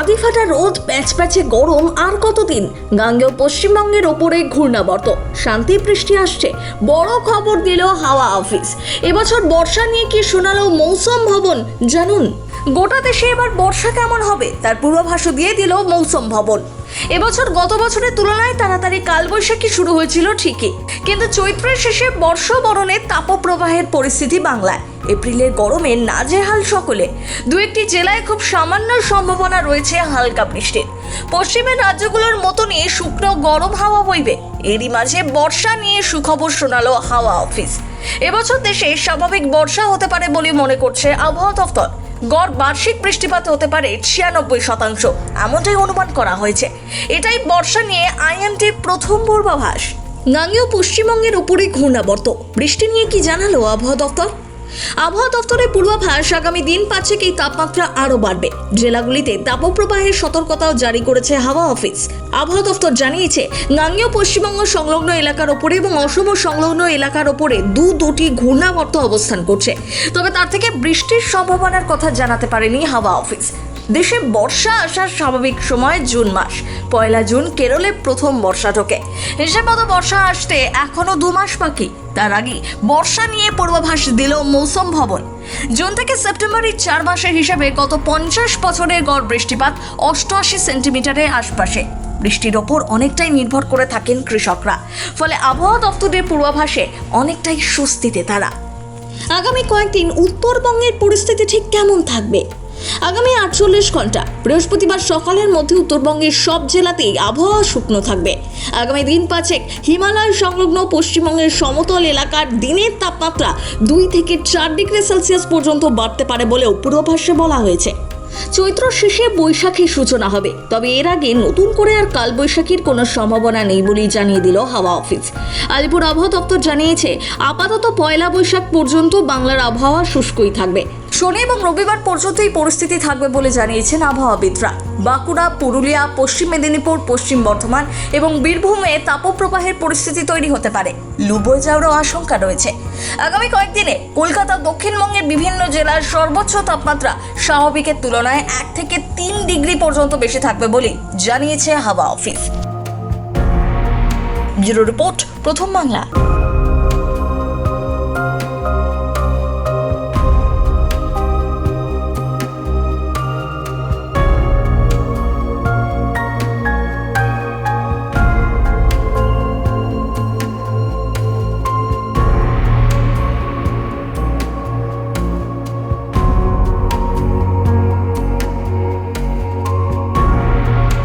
দাঁতি ফাটা রোদ, প্যাচপ্যাচে গরম, আর কতদিন? গাঙ্গেয় পশ্চিমবঙ্গের ওপরে ঘূর্ণাবর্ত, শান্তি বৃষ্টি আসছে, বড় খবর দিল হাওয়া অফিস। এবছর বর্ষা নিয়ে কি শোনালো মৌসুম ভবন জানুন। গোটা দেশে এবার বর্ষা কেমন হবে তার পূর্বাভাসও দিয়ে দিল মৌসুম ভবন। এবছর গত বছরের তুলনায় তাড়াতাড়ি কালবৈশাখী শুরু হয়েছিল ঠিকই, কিন্তু চৈত্রের শেষে বর্ষবরণের তাপপ্রবাহের পরিস্থিতি বাংলায়। এপ্রিলের গরমে নাজেহাল সকলে। দু একটি জেলায় খুব সামান্য সম্ভাবনা রয়েছে হালকা বৃষ্টির। পশ্চিমের রাজ্যগুলোর মতনই শুকনো গরম হাওয়া বইবে। এরই মাঝে বর্ষা নিয়ে সুখবর শোনালো হাওয়া অফিস। এবছর দেশে স্বাভাবিক বর্ষা হতে পারে বলে মনে করছে আবহাওয়া দফতর। গড় বার্ষিক বৃষ্টিপাত হতে পারে 96%, এমনটাই অনুমান করা হয়েছে। এটাই বর্ষা নিয়ে আইএমডির প্রথম পূর্বাভাস। গাঙ্গেয় পশ্চিমবঙ্গের উপরে ঘূর্ণাবর্ত, বৃষ্টি নিয়ে কি জানালো আবহাওয়া দফতর? আবহাওয়া দফতরের পূর্বাভাস, আগামী দিন 5 তাপমাত্রা আরও বাড়বে। জেলাগুলিতে তাপপ্রবাহের সতর্কতাও জারি করেছে হাওয়া অফিস। আবহাওয়া দফতর জানিয়েছে, গাঙ্গেয় পশ্চিমবঙ্গ সংলগ্ন এলাকার ওপরে এবং অসম সংলগ্ন এলাকার ওপরে দুটি ঘূর্ণাবর্ত অবস্থান করছে। তবে তার থেকে বৃষ্টির সম্ভাবনার কথা জানাতে পারেনি হাওয়া অফিস। দেশে বর্ষা আসার স্বাভাবিক সময় জুন মাস। 1 জুন কেরলে প্রথম বর্ষা ঢোকে। হিসেব মতো বর্ষা আসতে এখনো 2 মাস বাকি। তার আগে বর্ষা নিয়ে পূর্বাভাস দিল মৌসুম ভবন। জুন থেকে সেপ্টেম্বরের 4 মাসের হিসাবে গত 50 বছরের গড় বৃষ্টিপাত 88 সেন্টিমিটারের আশপাশে। বৃষ্টির ওপর অনেকটাই নির্ভর করে থাকেন কৃষকরা, ফলে আবহাওয়া দপ্তরের পূর্বাভাসে অনেকটাই স্বস্তিতে তারা। আগামী কয়েকদিন উত্তরবঙ্গের পরিস্থিতি ঠিক কেমন থাকবে? আগামী 48 ঘন্টা বৃহস্পতিবার সকালের মধ্যে উত্তরবঙ্গের সব জেলাতেই আবহাওয়া শুকনো থাকবে। আগামী দিন 5 হিমালয় সংলগ্ন পশ্চিমবঙ্গের সমতল এলাকার দিনের তাপমাত্রা 2 থেকে 4 ডিগ্রি সেলসিয়াস পর্যন্ত বাড়তে পারে বলেও পূর্বাভাসে বলা হয়েছে। চৈত্র শেষে বৈশাখীর সূচনা হবে, তবে এর আগে নতুন করে আর কালবৈশাখীর কোনো সম্ভাবনা নেই বলেই জানিয়ে দিল হাওয়া অফিস। আলিপুর আবহাওয়া দপ্তর জানিয়েছে, আপাতত 1 বৈশাখ পর্যন্ত বাংলার আবহাওয়া শুষ্কই থাকবে। শনি এবং রবিবার পর্যন্ত এই পরিস্থিতি থাকবে বলে জানিয়েছেন আবহাওয়াবিদরা। বাঁকুড়া, পুরুলিয়া, পশ্চিম মেদিনীপুর, পশ্চিম বর্ধমান এবং বীরভূমে তাপপ্রবাহের পরিস্থিতি তৈরি হতে পারে। লু বয়ে যাওয়ারও আশঙ্কা রয়েছে। আগামী কয়েকদিনে কলকাতা, দক্ষিণবঙ্গের বিভিন্ন জেলার সর্বোচ্চ তাপমাত্রা স্বাভাবিকের তুলনায় 1 থেকে 3 ডিগ্রি পর্যন্ত বেশি থাকবে বলে জানিয়েছে হাওয়া অফিস। ব্যুরো রিপোর্ট, প্রথম বাংলা।